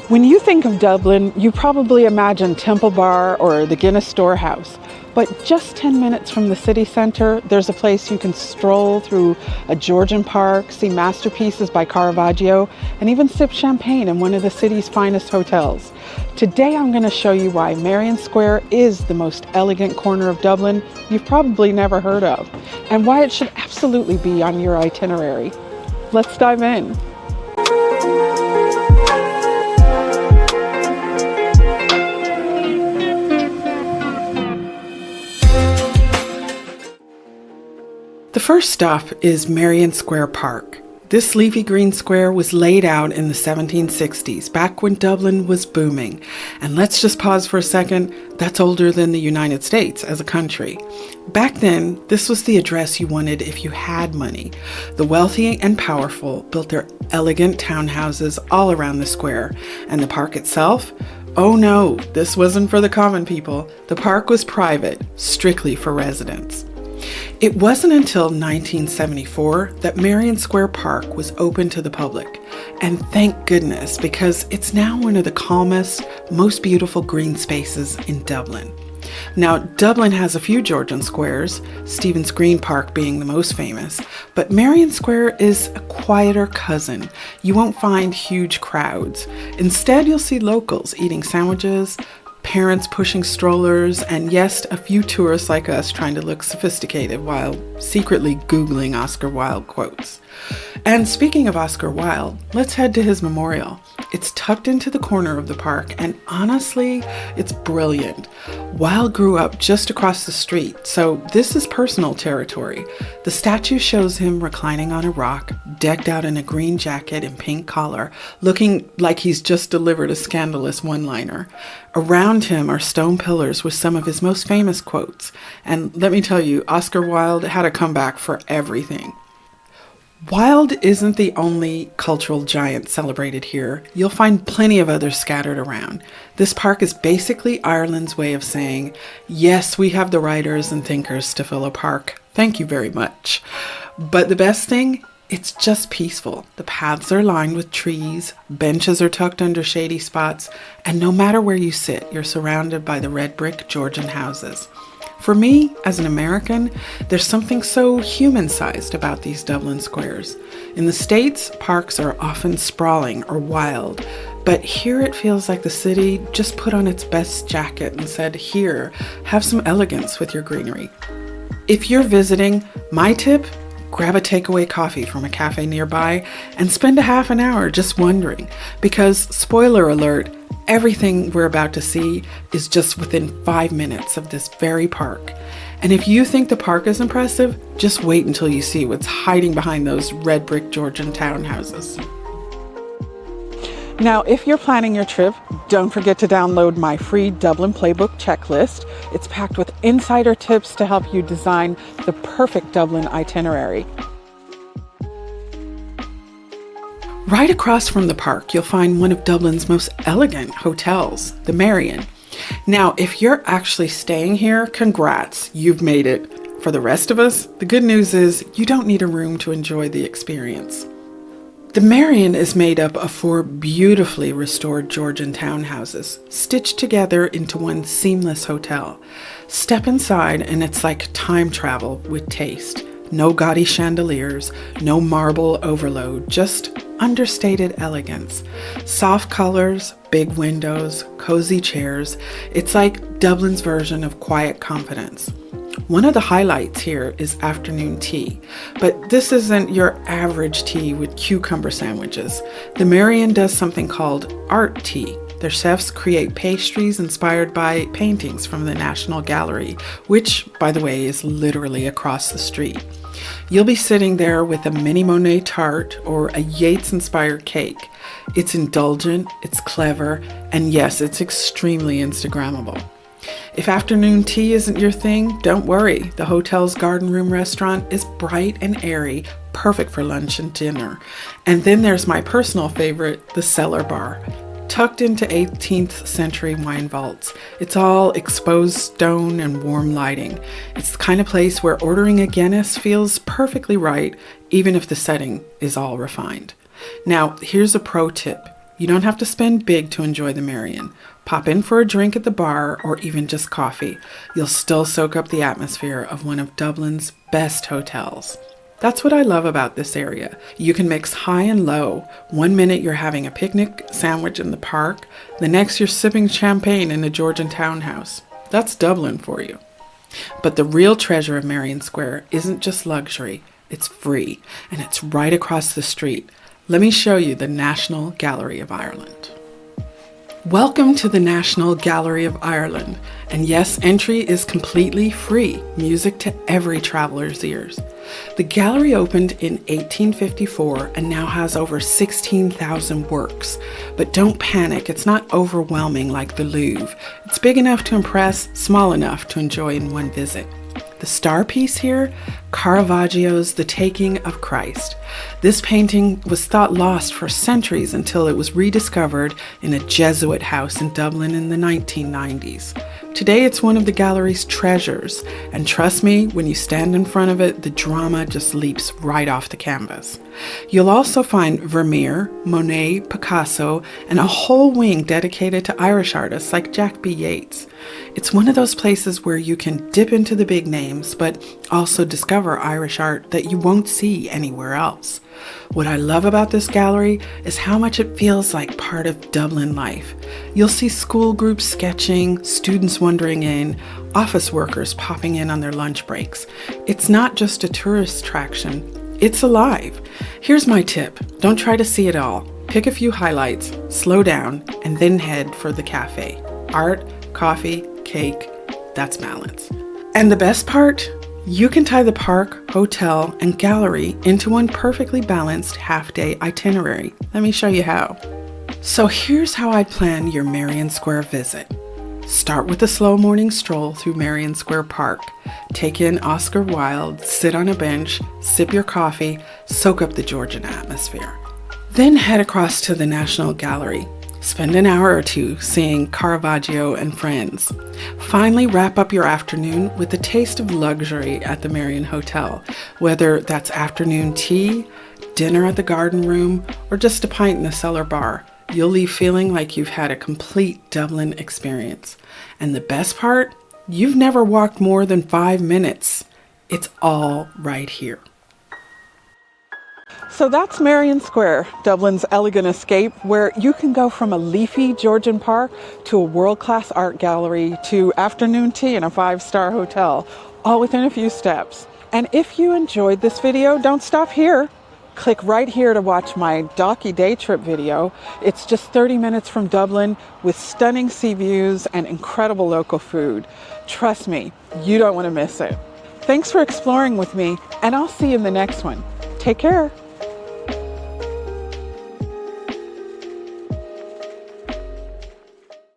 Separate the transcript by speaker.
Speaker 1: When you think of Dublin, you probably imagine Temple Bar or the Guinness Storehouse. But just 10 minutes from the city centre, there's a place you can stroll through a Georgian park, see masterpieces by Caravaggio, and even sip champagne in one of the city's finest hotels. Today I'm going to show you why Merrion Square is the most elegant corner of Dublin you've probably never heard of, and why it should absolutely be on your itinerary. Let's dive in. The first stop is Merrion Square Park. This leafy green square was laid out in the 1760s, back when Dublin was booming. And let's just pause for a second, that's older than the United States as a country. Back then, this was the address you wanted if you had money. The wealthy and powerful built their elegant townhouses all around the square. And the park itself? Oh no, this wasn't for the common people. The park was private, strictly for residents. It wasn't until 1974 that Merrion Square Park was open to the public. And thank goodness, because it's now one of the calmest, most beautiful green spaces in Dublin. Now, Dublin has a few Georgian squares, Stephen's Green Park being the most famous, but Merrion Square is a quieter cousin. You won't find huge crowds. Instead, you'll see locals eating sandwiches, parents pushing strollers, and yes, a few tourists like us trying to look sophisticated while secretly Googling Oscar Wilde quotes. And speaking of Oscar Wilde, let's head to his memorial. It's tucked into the corner of the park, and honestly, it's brilliant. Wilde grew up just across the street, so this is personal territory. The statue shows him reclining on a rock, decked out in a green jacket and pink collar, looking like he's just delivered a scandalous one-liner. Around him are stone pillars with some of his most famous quotes. And let me tell you, Oscar Wilde had a comeback for everything. Wilde isn't the only cultural giant celebrated here. You'll find plenty of others scattered around. This park is basically Ireland's way of saying, yes, we have the writers and thinkers to fill a park. Thank you very much. But the best thing? It's just peaceful. The paths are lined with trees, benches are tucked under shady spots, and no matter where you sit, you're surrounded by the red brick Georgian houses. For me, as an American, there's something so human-sized about these Dublin squares. In the States, parks are often sprawling or wild, but here it feels like the city just put on its best jacket and said, here, have some elegance with your greenery. If you're visiting, my tip, grab a takeaway coffee from a cafe nearby and spend a half an hour just wondering, because, spoiler alert, everything we're about to see is just within 5 minutes of this very park. And if you think the park is impressive, just wait until you see what's hiding behind those red brick Georgian townhouses. Now, if you're planning your trip, don't forget to download my free Dublin Playbook checklist. It's packed with insider tips to help you design the perfect Dublin itinerary. Right across from the park, you'll find one of Dublin's most elegant hotels, the Merrion. Now, if you're actually staying here, congrats, you've made it. For the rest of us, the good news is you don't need a room to enjoy the experience. The Merrion is made up of 4 beautifully restored Georgian townhouses, stitched together into one seamless hotel. Step inside and it's like time travel with taste. No gaudy chandeliers, no marble overload, just understated elegance. Soft colors, big windows, cozy chairs. It's like Dublin's version of quiet confidence. One of the highlights here is afternoon tea, but this isn't your average tea with cucumber sandwiches. The Merrion does something called art tea. Their chefs create pastries inspired by paintings from the National Gallery, which, by the way, is literally across the street. You'll be sitting there with a mini Monet tart or a Yeats-inspired cake. It's indulgent, it's clever, and yes, it's extremely Instagrammable. If afternoon tea isn't your thing, don't worry. The hotel's garden room restaurant is bright and airy, perfect for lunch and dinner. And then there's my personal favorite, the cellar bar. Tucked into 18th century wine vaults. It's all exposed stone and warm lighting. It's the kind of place where ordering a Guinness feels perfectly right, even if the setting is all refined. Now, here's a pro tip. You don't have to spend big to enjoy the Merrion. Pop in for a drink at the bar or even just coffee. You'll still soak up the atmosphere of one of Dublin's best hotels. That's what I love about this area. You can mix high and low. One minute you're having a picnic sandwich in the park, the next you're sipping champagne in a Georgian townhouse. That's Dublin for you. But the real treasure of Merrion Square isn't just luxury, it's free, and it's right across the street. Let me show you the National Gallery of Ireland. Welcome to the National Gallery of Ireland. And yes, entry is completely free, music to every traveler's ears. The gallery opened in 1854 and now has over 16,000 works. But don't panic, it's not overwhelming like the Louvre. It's big enough to impress, small enough to enjoy in one visit. The star piece here, Caravaggio's The Taking of Christ. This painting was thought lost for centuries until it was rediscovered in a Jesuit house in Dublin in the 1990s. Today it's one of the gallery's treasures, and trust me, when you stand in front of it, the drama just leaps right off the canvas. You'll also find Vermeer, Monet, Picasso, and a whole wing dedicated to Irish artists like Jack B. Yeats. It's one of those places where you can dip into the big names, but also discover Irish art that you won't see anywhere else. What I love about this gallery is how much it feels like part of Dublin life. You'll see school groups sketching, students wandering in, office workers popping in on their lunch breaks. It's not just a tourist attraction, it's alive. Here's my tip. Don't try to see it all. Pick a few highlights, slow down, and then head for the cafe. Art, coffee, cake, that's balance. And the best part? You can tie the park, hotel, and gallery into one perfectly balanced half-day itinerary. Let me show you how. So here's how I plan your Merrion Square visit. Start with a slow morning stroll through Merrion Square Park. Take in Oscar Wilde, sit on a bench, sip your coffee, soak up the Georgian atmosphere. Then head across to the National Gallery. Spend an hour or two seeing Caravaggio and friends. Finally, wrap up your afternoon with a taste of luxury at the Merrion Hotel, whether that's afternoon tea, dinner at the garden room, or just a pint in the cellar bar. You'll leave feeling like you've had a complete Dublin experience. And the best part? You've never walked more than 5 minutes. It's all right here. So that's Merrion Square, Dublin's elegant escape, where you can go from a leafy Georgian park to a world-class art gallery to afternoon tea in a 5-star hotel, all within a few steps. And if you enjoyed this video, don't stop here. Click right here to watch my Docky day trip video. It's just 30 minutes from Dublin with stunning sea views and incredible local food. Trust me, you don't want to miss it. Thanks for exploring with me, and I'll see you in the next one. Take care.